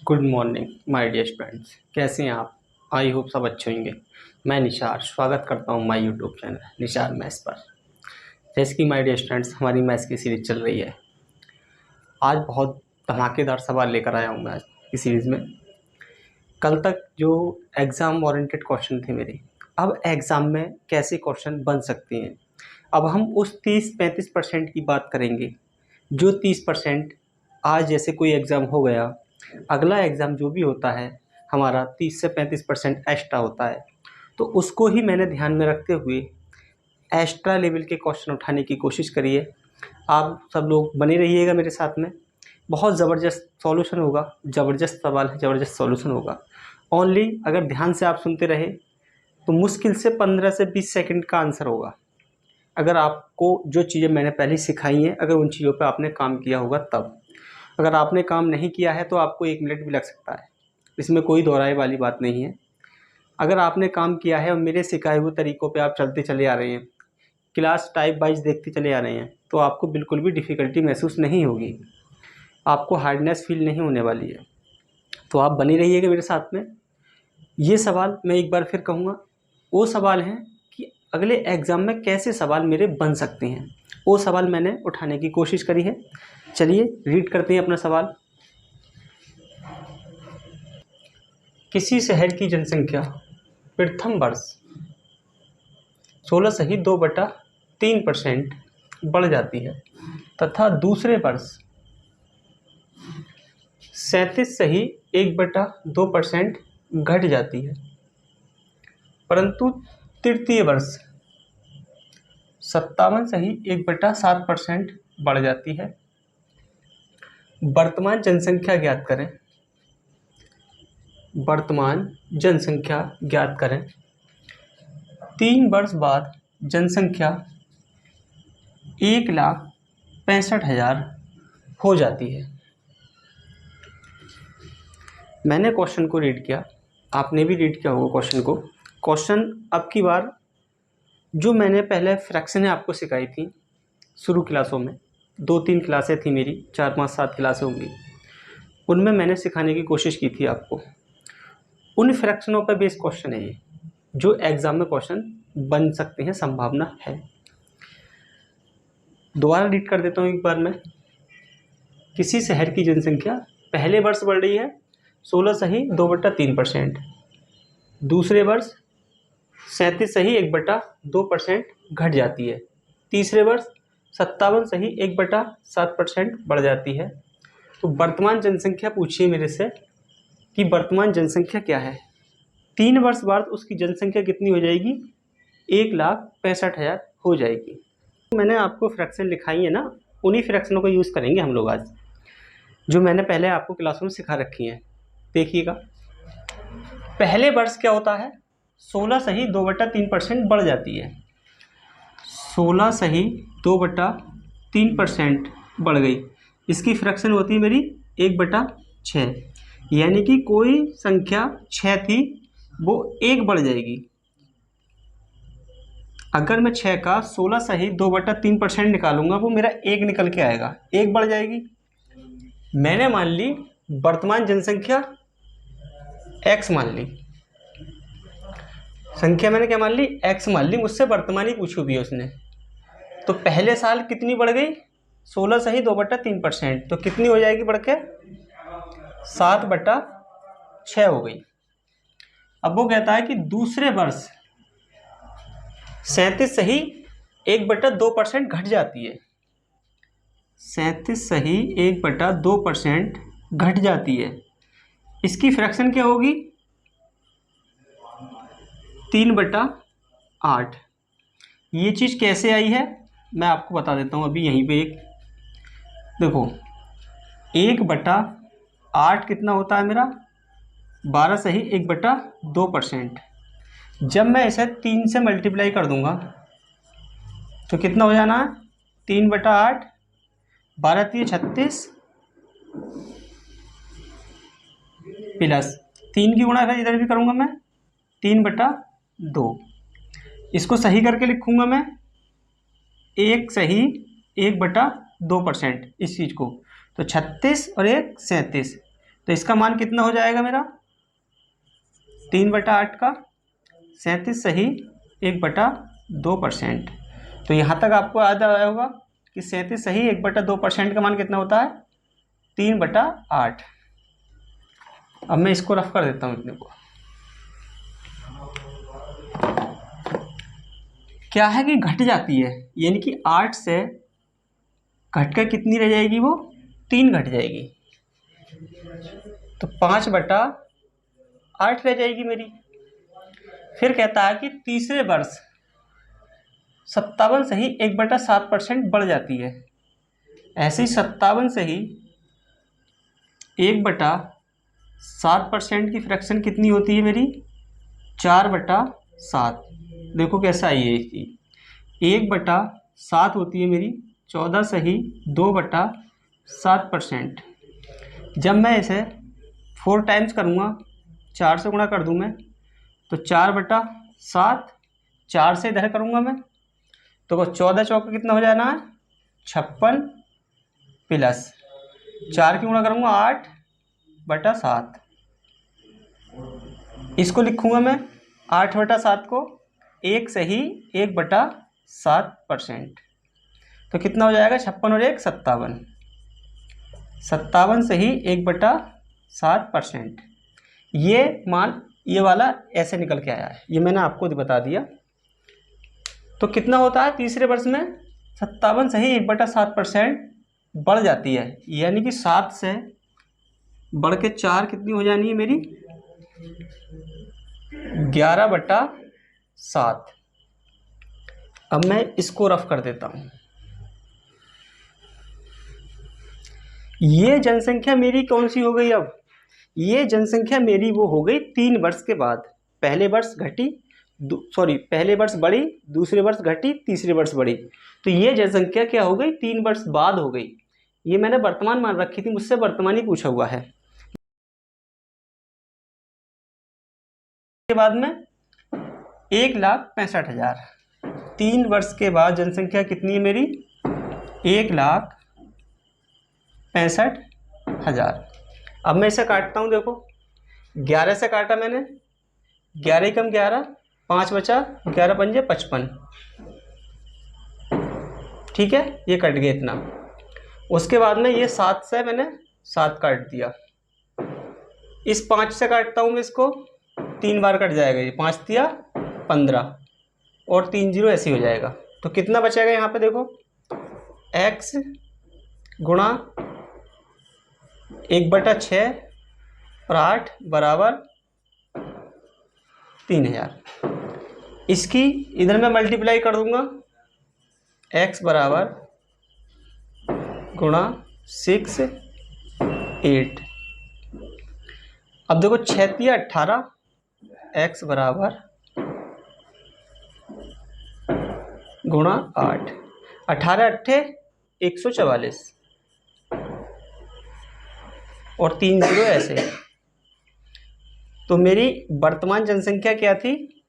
Good morning my dear students, कैसे हैं आप। आई होप सब अच्छे होंगे। मैं निशार स्वागत करता हूं my YouTube channel Nishar maths पर। जैसे कि माय डियर स्टूडेंट्स, हमारी मैथ्स की सीरीज चल रही है। आज बहुत धमाकेदार सवाल लेकर आया हूं मैं इस सीरीज़ में। कल तक जो एग्ज़ाम ओरिएंटेड क्वेश्चन थे मेरे, अब एग्ज़ाम में कैसे क्वेश्चन बन सकते हैं, अब हम उस 30-35% की बात करेंगे। जो 30% आज जैसे कोई एग्ज़ाम हो गया, अगला एग्ज़ाम जो भी होता है हमारा 30 से 35% एक्स्ट्रा होता है, तो उसको ही मैंने ध्यान में रखते हुए एक्स्ट्रा लेवल के क्वेश्चन उठाने की कोशिश करिए। आप सब लोग बने रहिएगा मेरे साथ में। बहुत ज़बरदस्त सॉल्यूशन होगा, ज़बरदस्त सवाल है, ज़बरदस्त सॉल्यूशन होगा। ओनली अगर ध्यान से आप सुनते रहे तो मुश्किल से 15 से 20 सेकंड का आंसर होगा। अगर आपको जो चीज़ें मैंने पहले सिखाई हैं, अगर उन चीज़ों पे आपने काम किया होगा तब। अगर आपने काम नहीं किया है तो आपको 1 मिनट भी लग सकता है, इसमें कोई दोहराए वाली बात नहीं है। अगर आपने काम किया है और मेरे सिखाए हुए तरीक़ों पे आप चलते चले आ रहे हैं, क्लास टाइप वाइज देखते चले आ रहे हैं, तो आपको बिल्कुल भी डिफ़िकल्टी महसूस नहीं होगी, आपको हार्डनेस फील नहीं होने वाली है। तो आप बने रहिएगा मेरे साथ में। ये सवाल मैं एक बार फिर कहूँगा, वो सवाल हैं कि अगले एग्ज़ाम में कैसे सवाल मेरे बन सकते हैं, वो सवाल मैंने उठाने की कोशिश करी है। चलिए रीड करते हैं अपना सवाल। किसी शहर की जनसंख्या प्रथम वर्ष 16 सही 2/3% बढ़ जाती है तथा दूसरे वर्ष 37 सही 1/2% घट जाती है, परंतु तृतीय वर्ष 57 सही 1/7% बढ़ जाती है। वर्तमान जनसंख्या ज्ञात करें। वर्तमान जनसंख्या ज्ञात करें। 3 वर्ष बाद जनसंख्या 1,65,000 हो जाती है। मैंने क्वेश्चन को रीड किया, आपने भी रीड किया होगा क्वेश्चन को। क्वेश्चन अब की बार जो मैंने पहले फ्रैक्शनें आपको सिखाई थी शुरू क्लासों में, 2-3 क्लासें थी मेरी, 4-5-7 क्लासें होंगी, उनमें मैंने सिखाने की कोशिश की थी आपको। उन फ्रैक्शनों पर बेस्ड क्वेश्चन है ये, जो एग्ज़ाम में क्वेश्चन बन सकते हैं, संभावना है। दोबारा रीड कर देता हूँ एक बार मैं। किसी शहर की जनसंख्या पहले वर्ष बढ़ रही है 16 सही 2/3%, दूसरे वर्ष 37 सही 1/2% घट जाती है, तीसरे वर्ष 57 सही 1/7% बढ़ जाती है। तो वर्तमान जनसंख्या पूछिए मेरे से कि वर्तमान जनसंख्या क्या है। 3 वर्ष बाद उसकी जनसंख्या कितनी हो जाएगी? 1,65,000 हो जाएगी। मैंने आपको फ्रैक्शन लिखाई है ना, उन्हीं फ्रैक्शनों को यूज़ करेंगे हम लोग आज, जो मैंने पहले आपको क्लासों में सिखा रखी हैं। देखिएगा, पहले वर्ष क्या होता है, 16 सही 2/3% बढ़ जाती है। 16 सही 2/3% बढ़ गई, इसकी फ्रैक्शन होती है मेरी 1/6, यानी कि कोई संख्या 6 थी वो 1 बढ़ जाएगी। अगर मैं 6 का 16 सही 2/3% निकालूंगा, वो मेरा 1 निकल के आएगा, 1 बढ़ जाएगी। मैंने मान ली वर्तमान जनसंख्या x मान ली, संख्या मैंने क्या मान ली, x मान ली, मुझसे वर्तमान ही पूछी भी है उसने। तो पहले साल कितनी बढ़ गई, 16 सही 2/3%, तो कितनी हो जाएगी बढ़ के 7/6 हो गई। अब वो कहता है कि दूसरे वर्ष 37 सही 1/2% घट जाती है, 37 सही 1/2% घट जाती है, इसकी फ्रैक्शन क्या होगी 3/8। ये चीज़ कैसे आई है मैं आपको बता देता हूँ अभी यहीं पे। एक देखो, 1/8 कितना होता है मेरा, 12 सही 1/2%। जब मैं इसे 3 से मल्टीप्लाई कर दूंगा तो कितना हो जाना है, 3/8, 12 3 36 प्लस 3 की गुणा फिर इधर भी करूँगा मैं 3/2। इसको सही करके लिखूँगा मैं 1 सही 1/2% इस चीज़ को, तो 36 और 1 37, तो इसका मान कितना हो जाएगा मेरा 3/8 का 37 सही 1/2%। तो यहाँ तक आपको याद आया होगा कि 37 सही 1/2% का मान कितना होता है 3/8। अब मैं इसको रफ कर देता हूँ इतने को। क्या है कि घट जाती है, यानी कि 8 से घटकर कितनी रह जाएगी, वो 3 घट जाएगी। तो 5/8 रह जाएगी मेरी। फिर कहता है कि तीसरे वर्ष 57 से ही 1/7% बढ़ जाती है। ऐसे ही 57 से ही 1/7% की फ्रैक्शन कितनी होती है मेरी 4/7। देखो कैसा आई है इसकी 1/7 होती है मेरी 14 सही 2/7%। जब मैं इसे 4 टाइम्स करूँगा 4 से गुणा कर दूँ मैं तो 4/7 4 से इधर करूँगा मैं तो वो 14 चौका कितना हो जाना है 56 प्लस 4 की गुणा करूँगा 8/7। इसको लिखूँगा मैं 8/7 को 1 से ही 1/7%। तो कितना हो जाएगा 56 और 1 57। 57 से ही 1/7%। ये मान ये वाला ऐसे निकल के आया है, ये मैंने आपको बता दिया। तो कितना होता है तीसरे वर्ष में 57 से ही 1/7% बढ़ जाती है, यानी कि 7 से बढ़ के 4 कितनी हो जानी है मेरी 11/7। अब मैं इसको रफ कर देता हूँ। ये जनसंख्या मेरी कौन सी हो गई, अब ये जनसंख्या मेरी वो हो गई 3 वर्ष के बाद। पहले वर्ष घटी पहले वर्ष बढ़ी, दूसरे वर्ष घटी, तीसरे वर्ष बढ़ी। तो ये जनसंख्या क्या हो गई 3 वर्ष बाद हो गई। ये मैंने वर्तमान मान रखी थी, मुझसे वर्तमान ही पूछा हुआ है। के बाद में 1,65,000। 3 वर्ष के बाद जनसंख्या कितनी है मेरी 1,65,000। अब मैं इसे काटता हूँ, देखो 11 से काटा मैंने, 11 कम 11 5 बचा, 11 पंजे 55। ठीक है, ये कट गया इतना। उसके बाद में ये 7 से मैंने 7 काट दिया। इस 5 से काटता हूँ मैं इसको, 3 बार कट जाएगा, ये 5 दिया 15 और 3 0 ऐसे ही हो जाएगा। तो कितना बचेगा यहाँ पे देखो x गुणा 1/6 और 8 बराबर 3000। इसकी इधर मैं मल्टीप्लाई कर दूंगा, x बराबर गुणा 6 8। अब देखो 6 × 18, x बराबर गुणा 8, 18 8 144 और 3 0 ऐसे। तो मेरी वर्तमान जनसंख्या क्या थी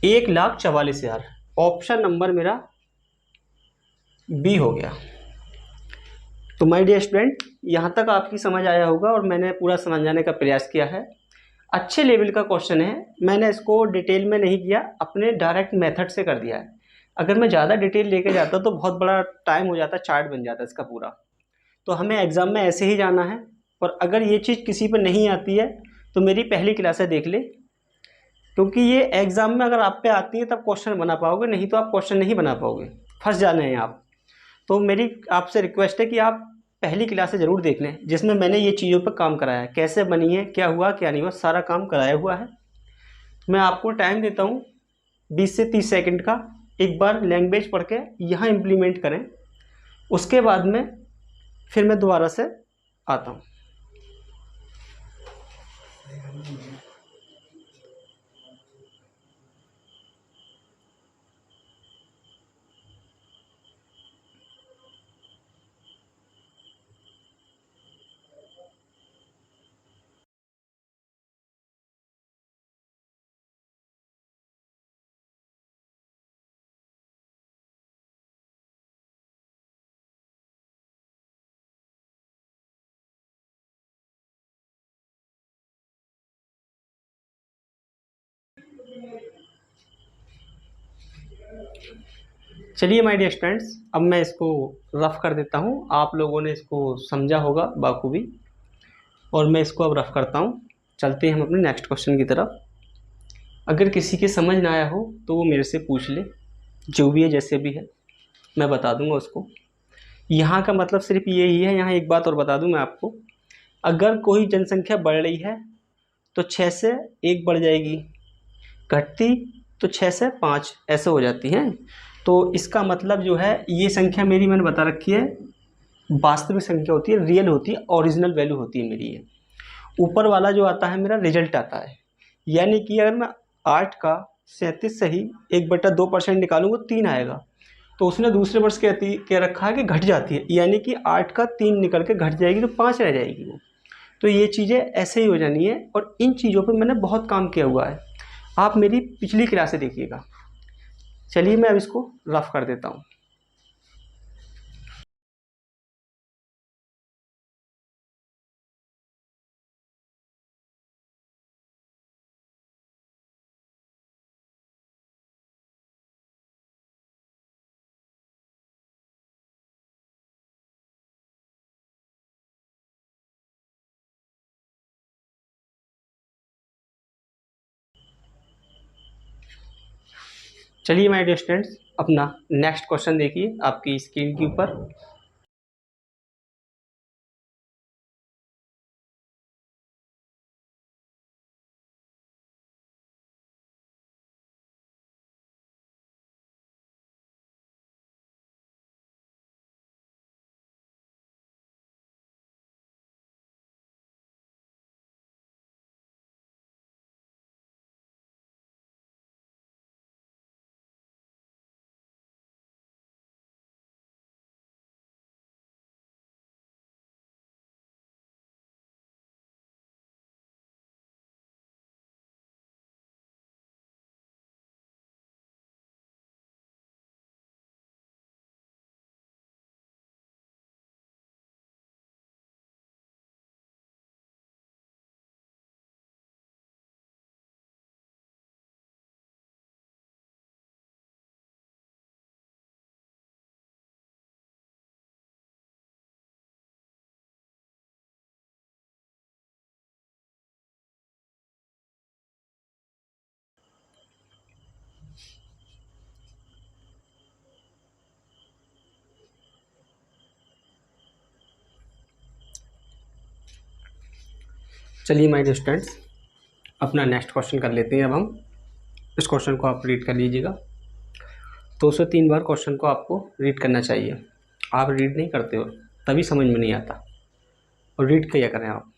1,44,000। ऑप्शन नंबर मेरा बी हो गया। तो माय डियर स्टूडेंट, यहाँ तक आपकी समझ आया होगा और मैंने पूरा समझाने का प्रयास किया है। अच्छे लेवल का क्वेश्चन है, मैंने इसको डिटेल में नहीं किया, अपने डायरेक्ट मेथड से कर दिया है। अगर मैं ज़्यादा डिटेल लेके जाता तो बहुत बड़ा टाइम हो जाता, चार्ट बन जाता इसका पूरा। तो हमें एग्ज़ाम में ऐसे ही जाना है। और अगर ये चीज़ किसी पर नहीं आती है तो मेरी पहली क्लासें देख ले, क्योंकि ये एग्ज़ाम में अगर आप पे आती है तब क्वेश्चन बना पाओगे, नहीं तो आप क्वेश्चन नहीं बना पाओगे, फंस जाने हैं आप। तो मेरी आपसे रिक्वेस्ट है कि आप पहली क्लासें ज़रूर देख लें, जिसमें मैंने ये चीज़ों पर काम कराया है, कैसे बनी है, क्या हुआ क्या नहीं हुआ, सारा काम कराया हुआ है। मैं आपको टाइम देता हूँ 20 से 30 सेकंड का, एक बार लैंग्वेज पढ़ के यहाँ इम्प्लीमेंट करें, उसके बाद में फिर मैं दोबारा से आता हूँ। चलिए माय डियर स्टूडेंट्स, अब मैं इसको रफ कर देता हूँ। आप लोगों ने इसको समझा होगा बाखूबी, और मैं इसको अब रफ करता हूँ। चलते हैं हम अपने नेक्स्ट क्वेश्चन की तरफ। अगर किसी के समझ ना आया हो तो वो मेरे से पूछ ले, जो भी है जैसे भी है मैं बता दूंगा उसको। यहाँ का मतलब सिर्फ यही है। यहाँ एक बात और बता दूं मैं आपको, अगर कोई जनसंख्या बढ़ रही है तो 6 से 1 बढ़ जाएगी, घटती तो 6 से 5 ऐसे हो जाती है। तो इसका मतलब जो है, ये संख्या मेरी मैंने बता रखी है वास्तविक संख्या होती है, रियल होती है, ओरिजिनल वैल्यू होती है मेरी ये। ऊपर वाला जो आता है मेरा रिजल्ट आता है। यानी कि अगर मैं 8 का 37 से ही 1/2% निकालूंगा 3 आएगा, तो उसने दूसरे वर्ष क्या रखा है कि घट जाती है, यानी कि 8 का 3 निकल के घट जाएगी तो 5 रह जाएगी वो। तो ये चीज़ें ऐसे ही हो जानी है, और इन चीज़ों पर मैंने बहुत काम किया हुआ है। आप मेरी पिछली क्लासें देखिएगा। चलिए मैं अब इसको रफ कर देता हूँ। चलिए माय डियर स्टूडेंट्स, अपना नेक्स्ट क्वेश्चन देखिए आपकी स्क्रीन के ऊपर। चलिए माय डियर स्टूडेंट्स, अपना नेक्स्ट क्वेश्चन कर लेते हैं। अब हम इस क्वेश्चन को आप रीड कर लीजिएगा। 203 बार क्वेश्चन को आपको रीड करना चाहिए। आप रीड नहीं करते हो तभी समझ में नहीं आता, और रीड किया करें आप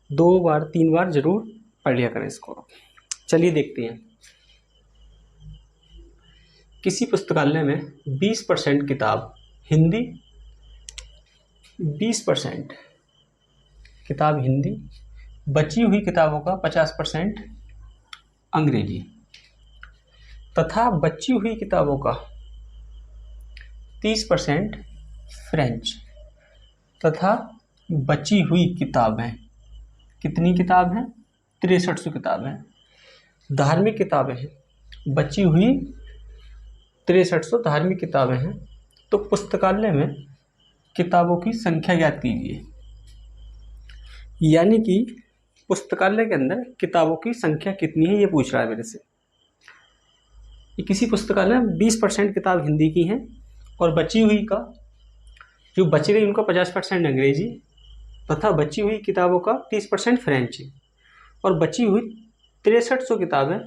2 बार 3 बार जरूर पढ़ लिया करें इसको। चलिए देखते हैं। किसी पुस्तकालय में 20% किताब हिंदी, 20% किताब हिंदी, बची हुई किताबों का 50% अंग्रेजी, तथा बची हुई किताबों का 30% फ्रेंच, तथा बची हुई किताबें, कितनी किताब हैं? 6300 किताबें धार्मिक किताबें हैं। बची हुई 6300 धार्मिक किताबें हैं। तो पुस्तकालय में किताबों की संख्या ज्ञात कीजिए। यानी कि पुस्तकालय के अंदर किताबों की संख्या कितनी है ये पूछ रहा है मेरे से। कि किसी पुस्तकालय में 20% किताब हिंदी की हैं, और बची हुई का जो बच गई उनका 50% अंग्रेजी, तथा बची हुई किताबों का 30% फ्रेंच, और बची हुई 6300 किताबें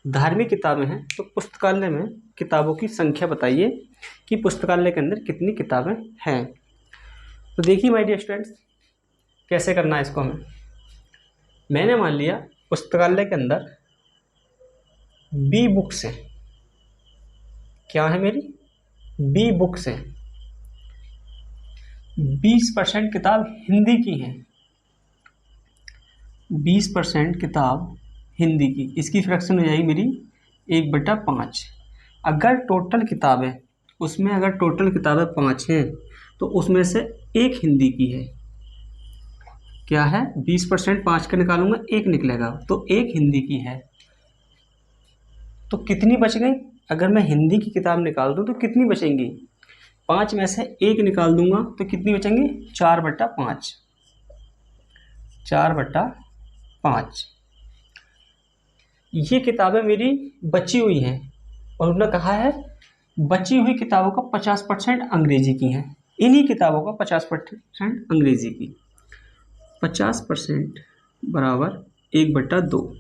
धार्मिक किताबें हैं। तो पुस्तकालय में किताबों की संख्या बताइए कि पुस्तकालय के अंदर कितनी किताबें हैं। तो देखिए माय डियर स्टूडेंट्स, कैसे करना है इसको हमें। मैंने मान लिया पुस्तकालय के अंदर बी बुक्स हैं। क्या है मेरी? बी बुक्स हैं। 20% किताब हिंदी की हैं। 20% किताब हिंदी की, इसकी फ्रैक्शन हो जाएगी मेरी 1/5। अगर टोटल किताबें, उसमें अगर टोटल किताबें 5 हैं तो उसमें से एक हिंदी की है। क्या है? 20% 5 का निकालूंगा 1 निकलेगा, तो एक हिंदी की है। तो कितनी बच गई? अगर मैं हिंदी की किताब निकाल दूँ तो कितनी बचेंगी? 5 में से 1 निकाल दूंगा तो कितनी बचेंगी? 4/5। 4/5 ये किताबें मेरी बची हुई हैं और उन्होंने कहा है बची हुई किताबों का 50% अंग्रेजी की हैं। इन्हीं किताबों का 50% अंग्रेजी की। 50% बराबर 1/2।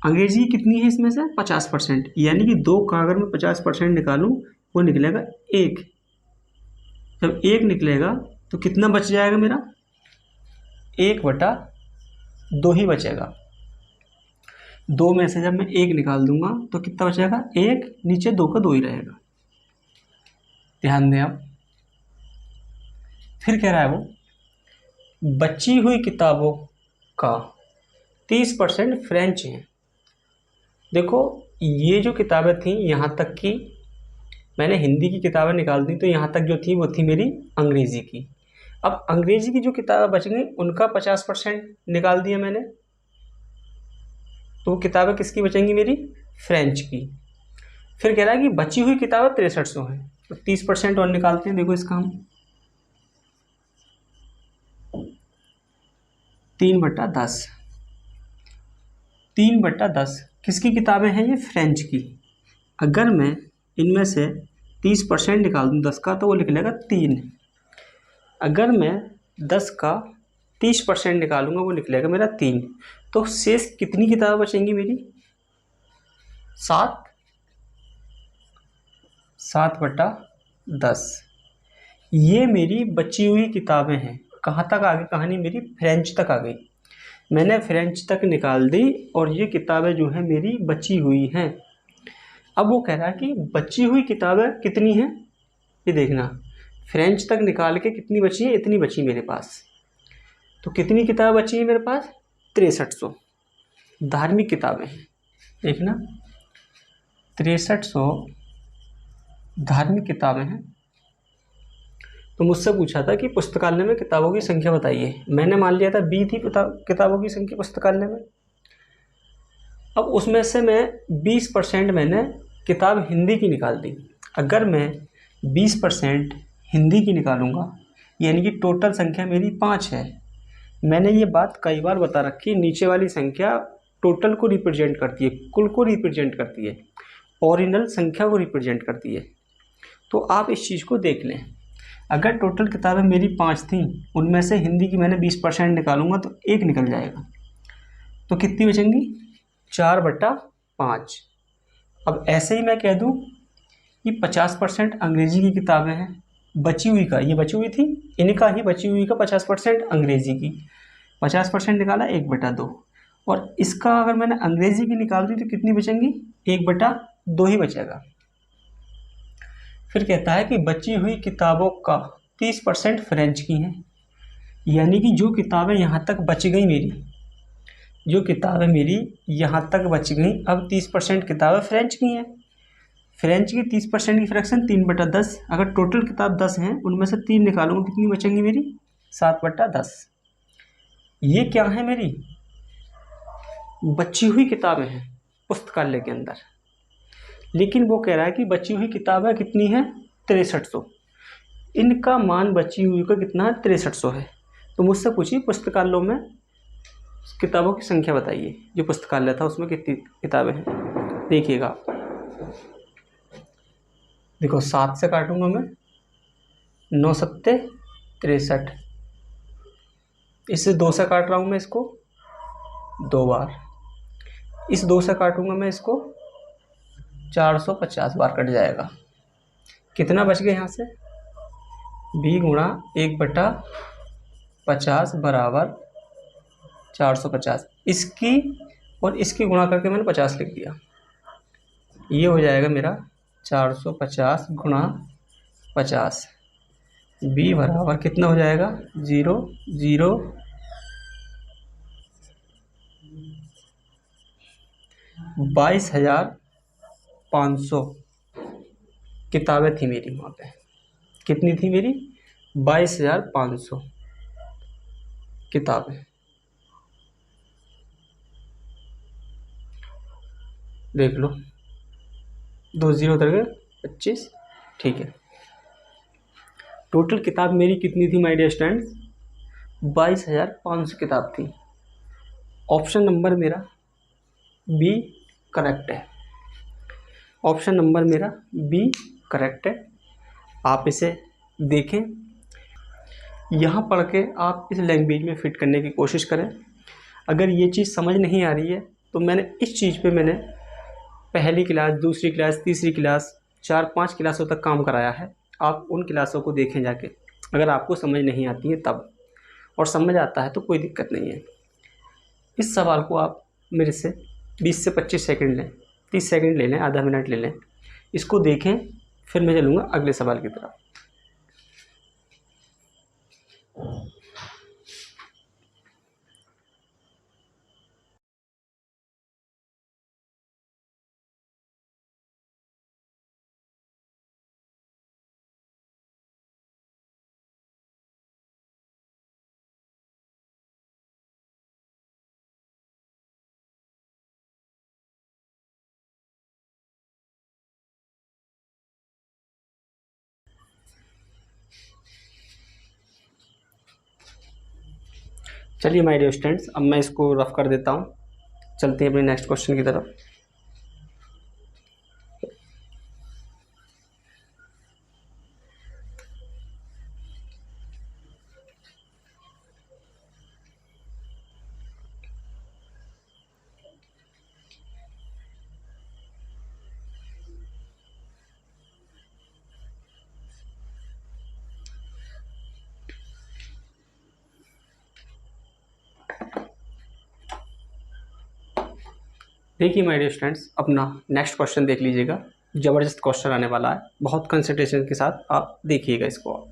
अंग्रेजी कितनी है इसमें से? 50%, यानी कि 2 का अगर मैं 50% निकालूं वो निकलेगा 1। जब 1 निकलेगा तो कितना बच जाएगा मेरा? 1/2 ही बचेगा। 2 में से जब मैं 1 निकाल दूंगा तो कितना बचेगा? 1, नीचे 2 का 2 ही रहेगा। ध्यान दें आप। फिर कह रहा है वो बची हुई किताबों का 30% फ्रेंच है। देखो ये जो किताबें थी यहाँ तक की मैंने हिंदी की किताबें निकाल दी, तो यहाँ तक जो थी वो थी मेरी अंग्रेजी की। अब अंग्रेजी की जो किताबें बच गई उनका 50% निकाल दिया मैंने, तो वो किताबें किसकी बचेंगी? मेरी फ्रेंच की। फिर कह रहा है कि बची हुई किताबें 6300 हैं, तो 30% और निकालते हैं। देखो इसका हम 3/10। 3/10 किसकी किताबें हैं? ये फ्रेंच की। अगर मैं इनमें से 30% निकाल दूँ 10 का तो वो निकलेगा 3। अगर मैं 10 का 30% निकालूंगा वो निकलेगा मेरा 3। तो शेष कितनी किताबें बचेंगी मेरी? 7। 7/10 ये मेरी बची हुई किताबें हैं। कहाँ तक आ गई कहानी मेरी? फ्रेंच तक आ गई। मैंने फ्रेंच तक निकाल दी और ये किताबें जो है मेरी बची हुई हैं। अब वो कह रहा है कि बची हुई किताबें कितनी हैं, ये देखना। फ्रेंच तक निकाल के कितनी बची है? इतनी बची मेरे पास। तो कितनी किताबें बची है मेरे पास? 6300 धार्मिक किताबें हैं। देखना 6300 धार्मिक किताबें हैं। तो मुझसे पूछा था कि पुस्तकालय में किताबों की संख्या बताइए। मैंने मान लिया था 20 थी किताबों की संख्या पुस्तकालय में। अब उसमें से मैं 20% मैंने किताब हिंदी की निकाल दी। अगर मैं 20% हिंदी की निकालूंगा यानी कि टोटल संख्या मेरी 5 है। मैंने ये बात कई बार बता रखी, नीचे वाली संख्या टोटल को रिप्रेजेंट करती है, कुल को रिप्रेजेंट करती है, ओरिजिनल संख्या को रिप्रेजेंट करती है। तो आप इस चीज़ को देख लें। अगर टोटल किताबें मेरी 5 थी, उनमें से हिंदी की मैंने 20% निकालूंगा तो 1 निकल जाएगा। तो कितनी बचेंगी? 4/5। अब ऐसे ही मैं कह दूं कि 50% अंग्रेजी की किताबें हैं। बची हुई का, ये बची हुई थी, इनका ही बची हुई का 50% अंग्रेजी की। 50% निकाला 1/2। और इसका अगर मैंने अंग्रेजी की निकाल दी तो कितनी बचेंगी? 1/2 ही बचेगा। फिर कहता है कि बची हुई किताबों का 30% फ्रेंच की हैं। यानी कि जो किताबें यहाँ तक बच गई मेरी, जो किताबें मेरी यहाँ तक बच गई, अब 30% किताबें फ्रेंच की हैं। फ्रेंच की 30% की फ्रैक्शन 3/10। अगर टोटल किताब 10 हैं उनमें से 3 निकालूंगा, कितनी बचेंगी मेरी? 7/10। ये क्या है? मेरी बची हुई किताबें हैं पुस्तकालय के अंदर। लेकिन वो कह रहा है कि बची हुई किताबें कितनी हैं? 6300। इनका मान बची हुई का कितना है? 6300 है। तो मुझसे पूछिए पुस्तकालयों में किताबों की संख्या बताइए। जो पुस्तकालय था उसमें कितनी किताबें हैं? देखिएगा, देखो 7 से काटूंगा मैं, 9 सत्ते 63। इससे 2 से काट रहा हूँ मैं इसको 2 बार। इस 2 से काटूंगा मैं इसको 450 बार कट जाएगा। कितना बच गया यहाँ से? 20 गुणा 1/50 बराबर 450। इसकी और इसकी गुणा करके मैंने 50 लिख दिया। ये हो जाएगा मेरा 450 गुणा 50। बी बराबर कितना हो जाएगा? 0 0 22,500 किताबें थी मेरी वहाँ पे। कितनी थी मेरी? 22,500 किताबें। देख लो, 2 0 उधर गए, 25, ठीक है। टोटल किताब मेरी कितनी थी माय डियर स्टूडेंट्स? 22,500 किताब थी। ऑप्शन नंबर मेरा बी करेक्ट है। ऑप्शन नंबर मेरा बी करेक्ट है। आप इसे देखें, यहाँ पढ़ के आप इस लैंग्वेज में फिट करने की कोशिश करें। अगर ये चीज़ समझ नहीं आ रही है तो मैंने इस चीज़ पे मैंने पहली क्लास, दूसरी क्लास, तीसरी क्लास, 4-5 क्लासों तक काम कराया है। आप उन क्लासों को देखें जाके, अगर आपको समझ नहीं आती है तब, और समझ आता है तो कोई दिक्कत नहीं है। इस सवाल को आप मेरे से 20 से 25 सेकंड लें, 30 सेकंड ले लें, आधा मिनट ले लें, इसको देखें, फिर मैं चलूँगा अगले सवाल की तरफ। चलिए माय डियर स्टूडेंट्स, अब मैं इसको रफ कर देता हूँ। चलते हैं अपने नेक्स्ट क्वेश्चन की तरफ। देखिए माय डियर स्टूडेंट्स, अपना नेक्स्ट क्वेश्चन देख लीजिएगा। ज़बरदस्त क्वेश्चन आने वाला है, बहुत कंसंट्रेशन के साथ आप देखिएगा इसको।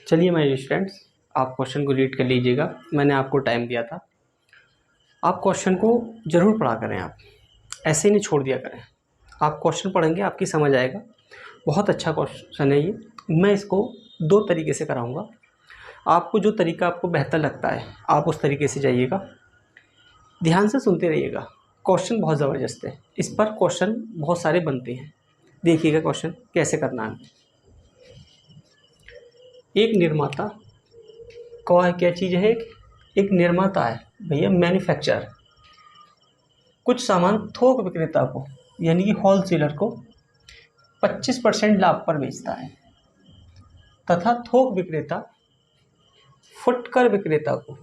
चलिए माय स्टूडेंट्स, आप क्वेश्चन को रीड कर लीजिएगा। मैंने आपको टाइम दिया था, आप क्वेश्चन को ज़रूर पढ़ा करें। आप ऐसे ही नहीं छोड़ दिया करें। आप क्वेश्चन पढ़ेंगे, आपकी समझ आएगा। बहुत अच्छा क्वेश्चन है ये। मैं इसको 2 तरीके से कराऊंगा। आपको जो तरीका आपको बेहतर लगता है आप उस तरीके से जाइएगा। ध्यान से सुनते रहिएगा। क्वेश्चन बहुत ज़बरदस्त है, इस पर क्वेश्चन बहुत सारे बनते हैं। देखिएगा क्वेश्चन कैसे करना है। एक निर्माता क्या चीज़ है? एक निर्माता है भैया, मैन्युफैक्चरर, कुछ सामान थोक विक्रेता को यानी कि होलसेलर को 25% लाभ पर बेचता है, तथा थोक विक्रेता फुटकर विक्रेता को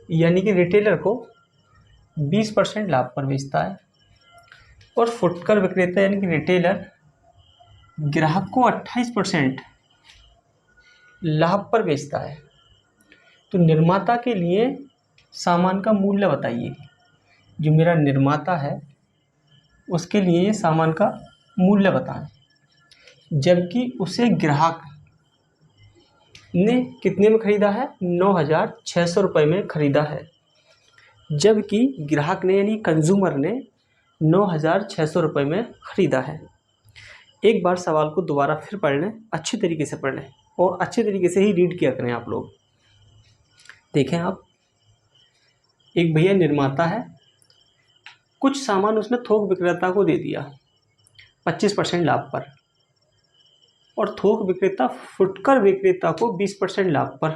यानी कि रिटेलर को 20% लाभ पर बेचता है, और फुटकर विक्रेता यानी कि रिटेलर ग्राहक को 28% लाभ पर बेचता है। तो निर्माता के लिए सामान का मूल्य बताइए। जो मेरा निर्माता है उसके लिए सामान का मूल्य बताएं, जबकि उसे ग्राहक ने कितने में ख़रीदा है? 9,600 रुपये में ख़रीदा है। जबकि ग्राहक ने यानी कंज्यूमर ने 9,600 रुपये में ख़रीदा है। एक बार सवाल को दोबारा फिर पढ़ लें, अच्छी तरीके से पढ़ लें और अच्छे तरीके से ही रीड किया करें आप लोग। देखें आप, एक भैया निर्माता है, कुछ सामान उसने थोक विक्रेता को दे दिया, 25% लाभ पर, और थोक विक्रेता फुटकर विक्रेता को 20% लाभ पर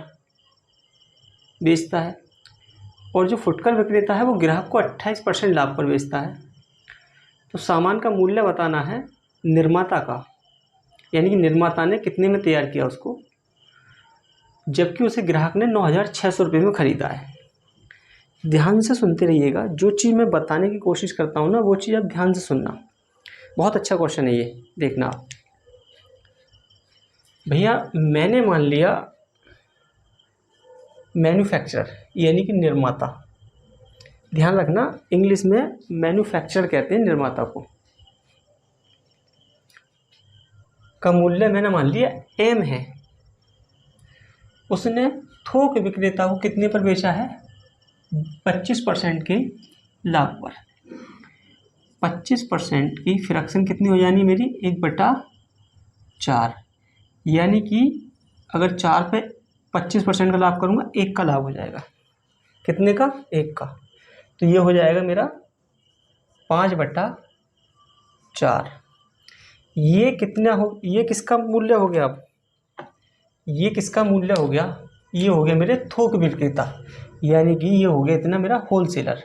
बेचता है, और जो फुटकर विक्रेता है वो ग्राहक को 28% लाभ पर बेचता है। तो सामान का मूल्य बताना है निर्माता का, यानी कि निर्माता ने कितने में तैयार किया उसको, जबकि उसे ग्राहक ने 9,600 रुपये में ख़रीदा है। ध्यान से सुनते रहिएगा, जो चीज़ मैं बताने की कोशिश करता हूँ ना वो चीज़ आप ध्यान से सुनना। बहुत अच्छा क्वेश्चन है ये, देखना आप। भैया मैंने मान लिया मैन्युफैक्चरर यानी कि निर्माता, ध्यान रखना इंग्लिश में मैन्युफैक्चरर कहते हैं निर्माता को, का मूल्य मैंने मान लिया M है। उसने थोक विक्रेता को कितने पर बेचा है, 25% के लाभ पर। 25% की फ्रैक्शन कितनी हो जानी मेरी, 1/4, यानी कि अगर 4 पे 25% का लाभ करूँगा 1 का लाभ हो जाएगा। कितने का, 1 का। तो ये हो जाएगा मेरा 5/4। ये कितना हो, ये किसका मूल्य हो गया, अब ये किसका मूल्य हो गया, ये हो गया मेरे थोक विक्रेता, यानी कि ये हो गया इतना मेरा होलसेलर।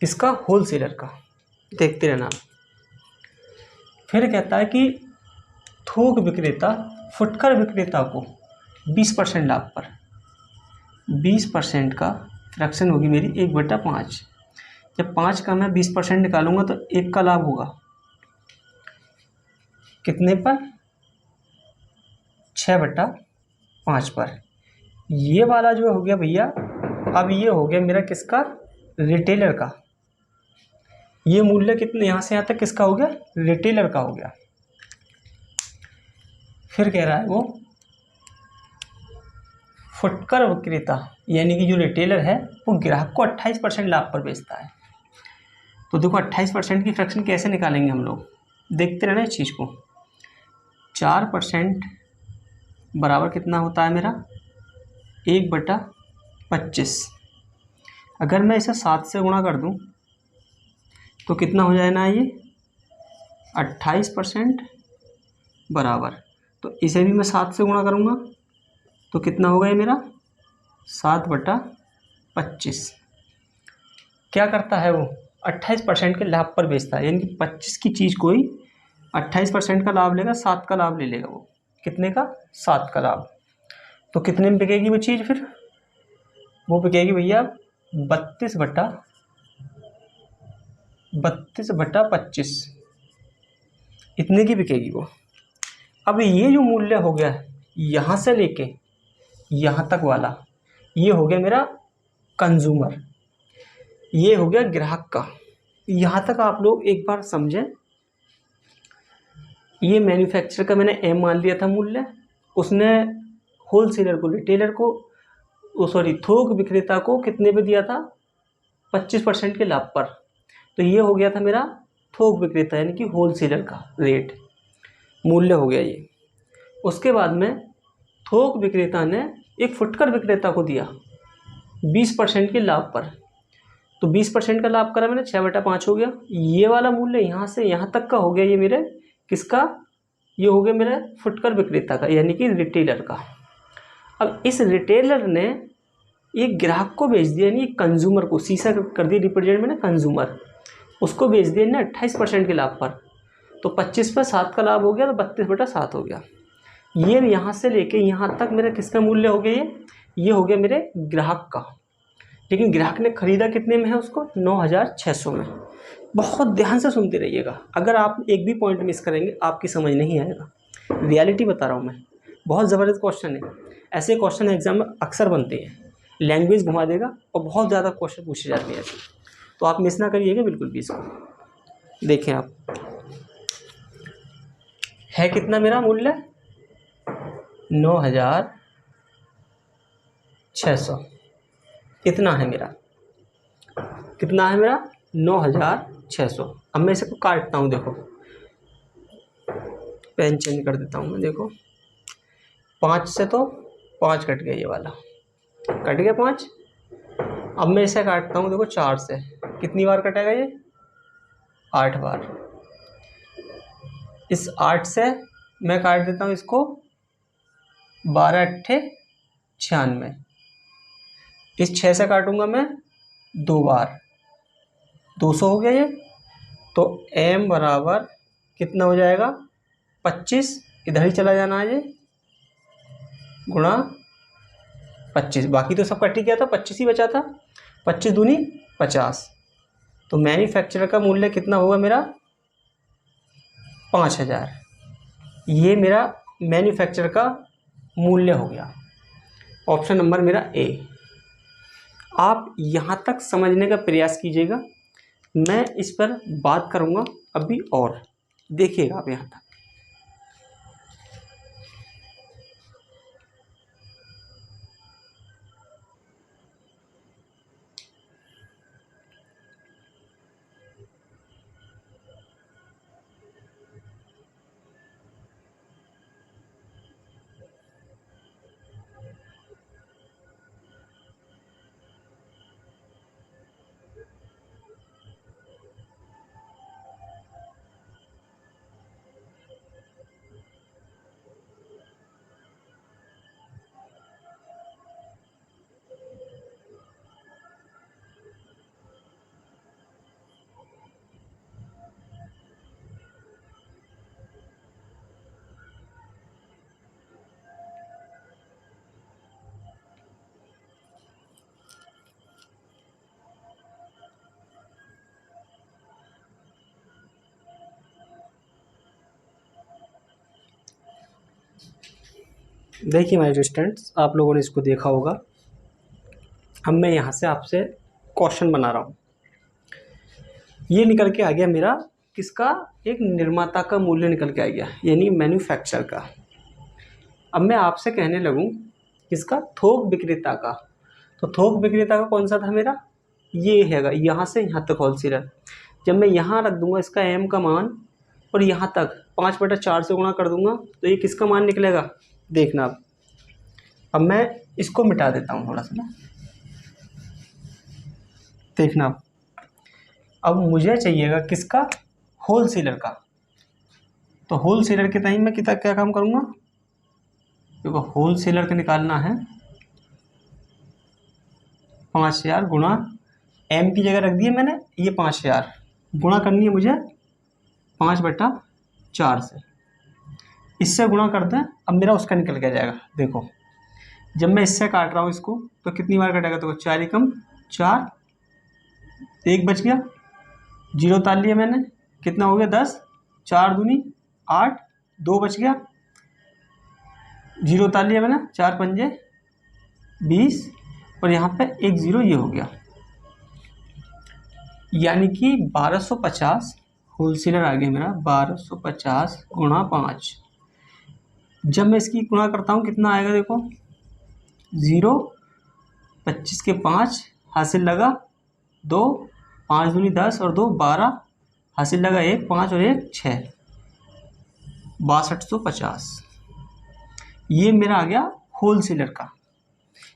किसका, होलसेलर का। देखते रहना। फिर कहता है कि थोक विक्रेता फुटकर विक्रेता को 20% लाभ पर, 20% का फ्रैक्शन होगी मेरी 1/5। जब 5 का मैं 20% निकालूंगा तो 1 का लाभ होगा कितने पर, 6/5 पर। ये वाला जो हो गया भैया, अब ये हो गया मेरा किसका, रिटेलर का। ये मूल्य कितने यहाँ से यहाँ तक किसका हो गया, रिटेलर का हो गया। फिर कह रहा है वो फुटकर विक्रेता यानी कि जो रिटेलर है वो ग्राहक को 28% लाभ पर बेचता है। तो देखो 28% की फ्रैक्शन कैसे निकालेंगे हम लोग, देखते रहना इस चीज़ को। 4% बराबर कितना होता है मेरा, 1/25। अगर मैं इसे 7 से गुणा कर दूं तो कितना हो जाएगा ये, 28% बराबर, तो इसे भी मैं 7 से गुणा करूँगा तो कितना होगा ये मेरा, 7/25। क्या करता है वो, 28% के लाभ पर बेचता है, यानी कि 25 की चीज़ कोई 28% का लाभ लेगा, 7 का लाभ ले लेगा वो। कितने का, 7 का लाभ। तो कितने में बिकेगी वो चीज़, फिर वो बिकेगी भैया 32/25, इतने की बिकेगी वो। अब ये जो मूल्य हो गया यहाँ से लेके यहाँ तक वाला, ये हो गया मेरा कंज्यूमर, ये हो गया ग्राहक का। यहाँ तक आप लोग एक बार समझें, ये मैन्युफैक्चरर का मैंने M मान लिया था मूल्य, उसने होलसेलर को, रिटेलर को, थोक विक्रेता को कितने पे दिया था, 25% के लाभ पर। तो ये हो गया था मेरा थोक विक्रेता यानी कि होलसेलर का रेट, मूल्य हो गया ये। उसके बाद में थोक विक्रेता ने एक फुटकर विक्रेता को दिया 20% के लाभ पर। तो 20% का लाभ करा मैंने, 6/5 हो गया। ये वाला मूल्य यहाँ से यहाँ तक का हो गया ये मेरे किसका, ये हो गया मेरा फुटकर विक्रेता का यानी कि रिटेलर का। अब इस रिटेलर ने एक ग्राहक को बेच दिया, यानी कंज्यूमर को, शीशा कर दिया रिप्रेजेंट मैंने कंज्यूमर, उसको बेच दिया ना 28% के लाभ पर। तो 25 पर 7 का लाभ हो गया, तो 32/7 हो गया। ये यहाँ से लेके यहाँ तक मेरा किसका मूल्य हो गया, ये हो गया मेरे ग्राहक का। लेकिन ग्राहक ने खरीदा कितने में है उसको, 9,600 में। बहुत ध्यान से सुनते रहिएगा, अगर आप एक भी पॉइंट मिस करेंगे आपकी समझ नहीं आएगा। रियलिटी बता रहा हूँ मैं, बहुत ज़बरदस्त क्वेश्चन है। ऐसे क्वेश्चन एग्जाम में अक्सर बनते हैं, लैंग्वेज घुमा देगा और बहुत ज़्यादा क्वेश्चन पूछे जाते हैं ऐसे, तो आप मिस ना करिएगा बिल्कुल भी इसको। देखें आप, है कितना मेरा मूल्य, 9,600, इतना है मेरा, कितना है मेरा, 9,600। अब मैं इसे को काटता हूँ, देखो पेन चेंज कर देता हूँ मैं, देखो 5 से तो 5 कट गया, ये वाला कट गया 5। अब मैं इसे काटता हूँ, देखो 4 से, कितनी बार कटेगा ये, 8 बार। इस 8 से मैं काट देता हूँ इसको 12 अट्ठे 96। इस 6 से काटूंगा मैं 2 बार, 200 हो गया ये। तो m बराबर कितना हो जाएगा 25, इधर ही चला जाना है ये, गुणा 25। बाकी तो सब कट ही गया था, 25 ही बचा था। 25 दूनी 50। तो मैन्युफैक्चरर का मूल्य कितना होगा मेरा 5000। ये मेरा मैन्युफैक्चरर का मूल्य हो गया। ऑप्शन नंबर मेरा ए। आप यहाँ तक समझने का प्रयास कीजिएगा, मैं इस पर बात करूँगा अभी और देखिएगा आप यहाँ तक। देखिए माय डियर स्टूडेंट्स, आप लोगों ने इसको देखा होगा। अब मैं यहाँ से आपसे क्वेश्चन बना रहा हूँ। ये निकल के आ गया मेरा किसका, एक निर्माता का मूल्य निकल के आ गया, यानी मैन्युफैक्चर का। अब मैं आपसे कहने लगूँ किसका, थोक विक्रेता का। तो थोक विक्रेता का कौन सा था मेरा, ये हैगा, यहाँ से यहाँ तक होलसेलर। जब मैं यहाँ रख दूंगा इसका m का मान और यहाँ तक 5/4 से गुणा कर दूंगा तो ये किसका मान निकलेगा, देखना। अब मैं इसको मिटा देता हूँ थोड़ा सा ना, देखना। अब मुझे चाहिएगा किसका, होलसेलर का। तो होलसेलर के टाइम में कितना क्या काम करूँगा, देखो होलसेलर का निकालना है 5000 गुणा m की जगह रख दिए मैंने ये 5000, गुणा करनी है मुझे 5/4 से। इससे गुणा कर दें, अब मेरा उसका निकल के जाएगा। देखो जब मैं इससे काट रहा हूँ इसको तो कितनी बार कटेगा, तो 4 एकम 4, 1 बच गया, 0 उतार लिया मैंने, कितना हो गया 10, 4 दूनी 8, 2 बच गया, 0 उतार लिया मैंने, 4 पंजे 20 और यहाँ पे 1 0 ये हो गया। यानी कि 1250 होलसेलर आ गया मेरा 1250 गुणा 5। जब मैं इसकी गुणा करता हूँ कितना आएगा, देखो 0, 25 के 5 हासिल लगा 2, 5 दूनी 10 और 2 12 हासिल लगा 1, 5 और 1 6, 6250। ये मेरा आ गया होलसेलर का।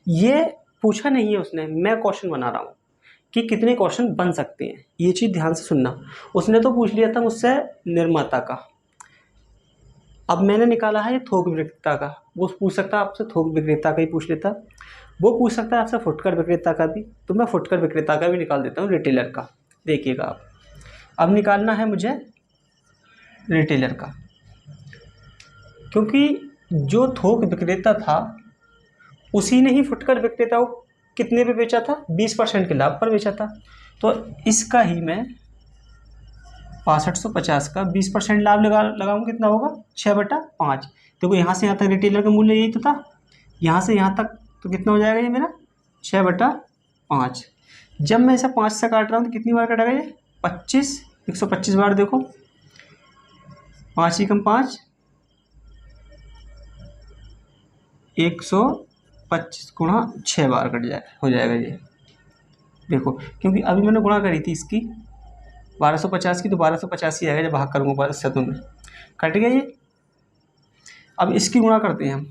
ये पूछा नहीं है उसने, मैं क्वेश्चन बना रहा हूँ कि कितने क्वेश्चन बन सकते हैं, ये चीज़ ध्यान से सुनना। उसने तो पूछ लिया था मुझसे निर्माता का, अब मैंने निकाला है ये थोक विक्रेता का। वो पूछ सकता है आपसे थोक विक्रेता का ही पूछ लेता, वो पूछ सकता है आपसे फुटकर विक्रेता का भी, तो मैं फुटकर विक्रेता का भी निकाल देता हूँ, रिटेलर का। देखिएगा आप, अब निकालना है मुझे रिटेलर का, क्योंकि जो थोक विक्रेता था उसी ने ही फुटकर विक्रेता को कितने पे बेचा था, 20% के लाभ पर बेचा था। तो इसका ही मैं 6550 का 20% लाभ लगाऊंगा, कितना होगा 6/5। देखो यहाँ से यहाँ तक रिटेलर का मूल्य यही तो था, यहाँ से यहाँ तक तो कितना हो जाएगा ये मेरा 6/5। जब मैं इसे 5 से काट रहा हूँ तो कितनी बार कटेगा ये 25, 125 बार। देखो 5 एकम 5, 125 गुणा 6 बार कट जाए हो जाएगा ये। देखो क्योंकि अभी मैंने गुणा करी थी इसकी 1250 की, तो 1250 ही आएगा जब भाग करूँगा 12 से, तो में कट गया ये। अब इसकी गुणा करते हैं हम,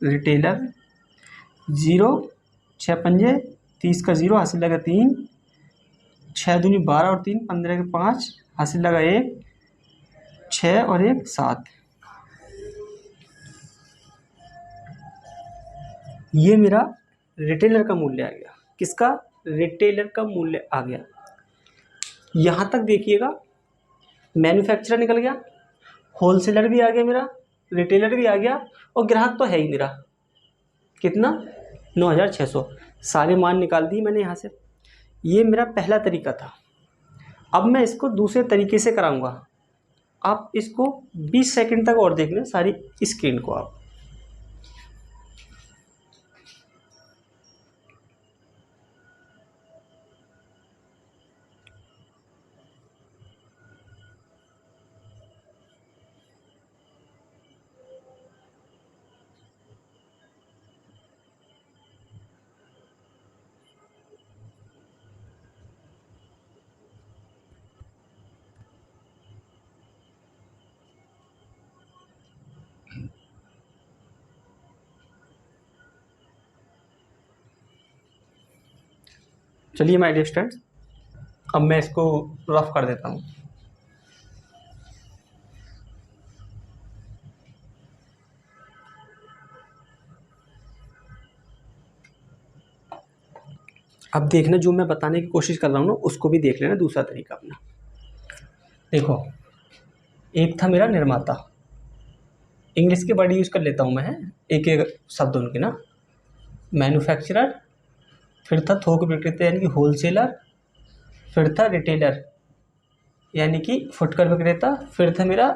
रिटेलर 0, 6 पंजे 30 का 0 हासिल लगा 3, 6 दूनी 12 और 3 15 के 5 हासिल लगा 1, 6 और 1 7, ये मेरा रिटेलर का मूल्य आ गया। किसका? रिटेलर का मूल्य आ गया। यहाँ तक देखिएगा, मैन्युफैक्चरर निकल गया, होलसेलर भी आ गया मेरा, रिटेलर भी आ गया, और ग्राहक तो है ही मेरा। कितना? 9600। सारे मान निकाल दिए मैंने यहाँ से। ये मेरा पहला तरीका था। अब मैं इसको दूसरे तरीके से कराऊंगा। आप इसको 20 सेकंड तक और देख लें सारी स्क्रीन को आप। चलिए माय डियर स्टूडेंट्स, अब मैं इसको रफ कर देता हूँ। अब देखना, जो मैं बताने की कोशिश कर रहा हूँ ना, उसको भी देख लेना दूसरा तरीका अपना। देखो, एक था मेरा निर्माता, इंग्लिश के वर्ड यूज़ कर लेता हूँ मैं, एक एक शब्द उनके ना। मैन्युफैक्चरर, फिर था थोक विक्रेता यानी कि होलसेलर, फिर था रिटेलर यानी कि फुटकर विक्रेता, फिर था मेरा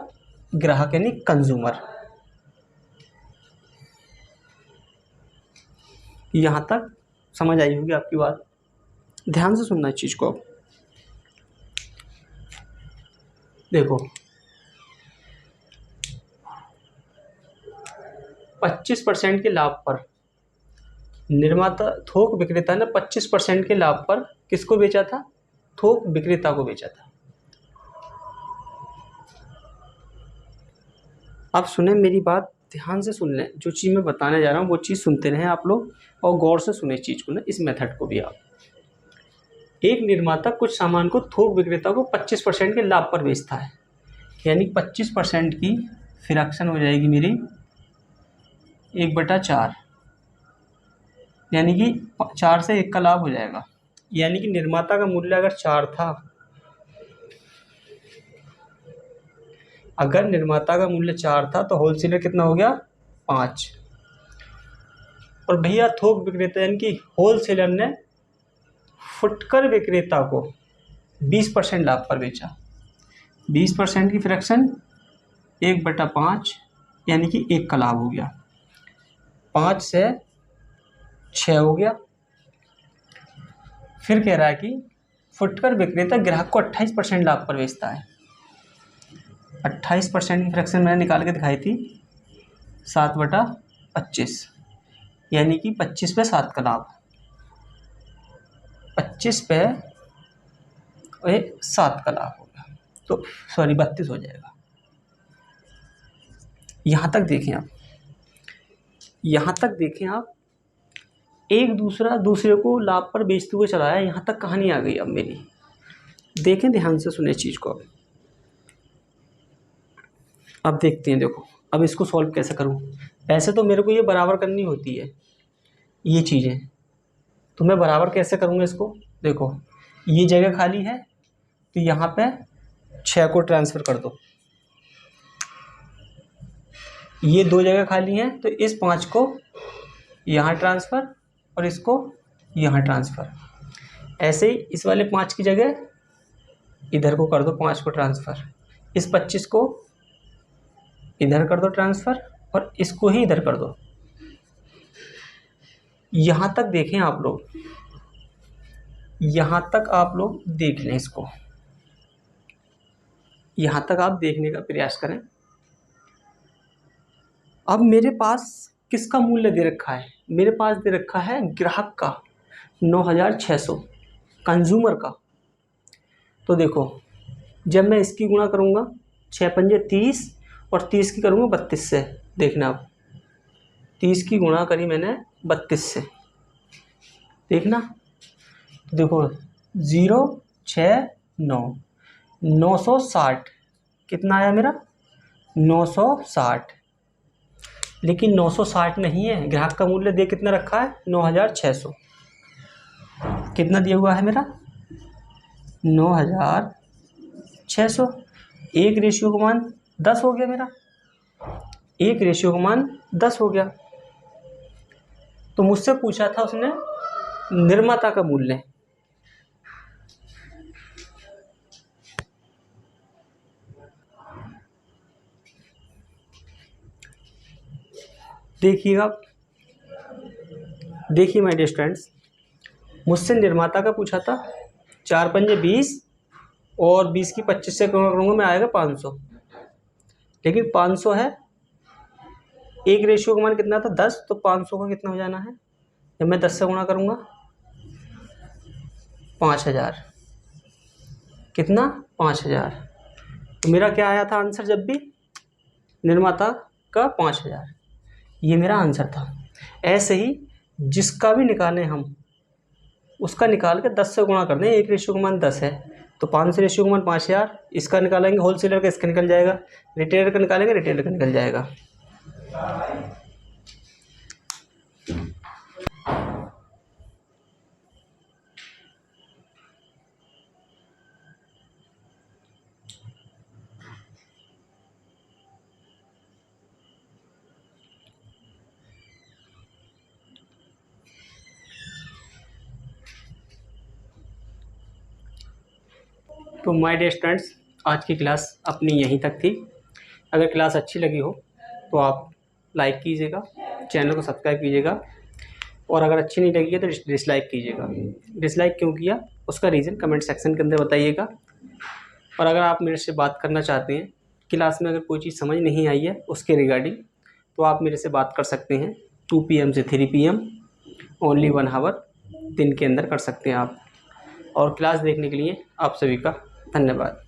ग्राहक यानी कंज्यूमर। यहाँ तक समझ आई होगी आपकी बात। ध्यान से सुनना इस चीज़ को। देखो, 25% के लाभ पर निर्माता, थोक विक्रेता ने 25% के लाभ पर किसको बेचा था? थोक विक्रेता को बेचा था। आप सुने मेरी बात, ध्यान से सुन लें। जो चीज़ मैं बताने जा रहा हूँ वो चीज़ सुनते रहें आप लोग, और गौर से सुने इस चीज़ को ना, इस मेथड को भी आप। एक निर्माता कुछ सामान को थोक विक्रेता को 25% के लाभ पर बेचता है, यानी 25% की फ्रैक्शन हो जाएगी मेरी 1/4, यानी कि 4 से 1 का लाभ हो जाएगा। यानी कि निर्माता का मूल्य अगर 4 था, अगर निर्माता का मूल्य 4 था तो होलसेलर कितना हो गया? 5। और भैया थोक विक्रेता यानी कि होलसेलर ने फुटकर विक्रेता को 20% लाभ पर बेचा। 20% की फ्रैक्शन 1/5 यानी कि 1 का लाभ हो गया। 5 से 6 हो गया। फिर कह रहा है कि फुटकर विक्रेता ग्राहक को 28% लाभ पर बेचता है। 28% की फ्रैक्शन मैंने निकाल के दिखाई थी, 7/25 यानी कि 25 पे 7 का लाभ। 25 पे 7 का लाभ होगा, तो सॉरी 32 हो जाएगा। यहाँ तक देखें आप, यहाँ तक देखें आप, एक दूसरा दूसरे को लाभ पर बेचते हुए चला है। यहाँ तक कहानी आ गई अब मेरी। देखें, ध्यान से सुने चीज़ को। अब देखते हैं। देखो, अब इसको सॉल्व कैसे करूँ। वैसे तो मेरे को ये बराबर करनी होती है ये चीज़ें, तो मैं बराबर कैसे करूँगा इसको। देखो, ये जगह खाली है तो यहाँ पे 6 को ट्रांसफ़र कर दो। ये 2 जगह खाली हैं तो इस 5 को यहाँ ट्रांसफ़र और इसको यहाँ ट्रांसफ़र। ऐसे ही इस वाले 5 की जगह इधर को कर दो, 5 को ट्रांसफ़र। इस 25 को इधर कर दो ट्रांसफ़र और इसको ही इधर कर दो। यहाँ तक देखें आप लोग, यहाँ तक आप लोग देख लें इसको, यहाँ तक आप देखने का प्रयास करें। अब मेरे पास किसका मूल्य दे रखा है? मेरे पास दे रखा है ग्राहक का 9600, कंज्यूमर का। तो देखो, जब मैं इसकी गुणा करूँगा 6 पंजे 30 और 30 की करूँगा 32 से। देखना आप, 30 की गुणा करी मैंने 32 से, देखना। देखो 0 6 9 960 कितना आया मेरा? 960, लेकिन 960 नहीं है, ग्राहक का मूल्य दे कितना रखा है 9600। कितना दिया हुआ है मेरा 9600। एक रेशियो का मान 10 हो गया मेरा, एक रेशियो का मान 10 हो गया। तो मुझसे पूछा था उसने निर्माता का मूल्य। देखिएगा, देखिए माय डियर स्टूडेंट्स, मुझसे निर्माता का पूछा था। 4 पंजे 20 और 20 की 25 से करूँगा मैं, आएगा 500। लेकिन 500 है, एक रेशियो का मान कितना था 10, तो 500 का कितना हो जाना है जब मैं 10 से गुणा करूँगा 5000। कितना 5000। तो मेरा क्या आया था आंसर जब भी, निर्माता का 5000, ये मेरा आंसर था। ऐसे ही जिसका भी निकालें हम, उसका निकाल के 10 से गुणा कर दें। एक रेशियो का मान 10 है तो 5 से रेशियो का मान 5000, इसका निकालेंगे होलसेलर का, इसका निकल जाएगा। रिटेलर का निकालेंगे, रिटेलर का निकल जाएगा। तो माय डियर स्टूडेंट्स, आज की क्लास अपनी यहीं तक थी। अगर क्लास अच्छी लगी हो तो आप लाइक कीजिएगा, चैनल को सब्सक्राइब कीजिएगा, और अगर अच्छी नहीं लगी है तो डिसलाइक कीजिएगा। डिसलाइक क्यों किया उसका रीज़न कमेंट सेक्शन के अंदर बताइएगा। और अगर आप मेरे से बात करना चाहते हैं, क्लास में अगर कोई चीज़ समझ नहीं आई है उसके रिगार्डिंग, तो आप मेरे से बात कर सकते हैं 2 PM से 3 PM, ओनली 1 आवर दिन के अंदर कर सकते हैं आप। और क्लास देखने के लिए आप सभी का धन्यवाद।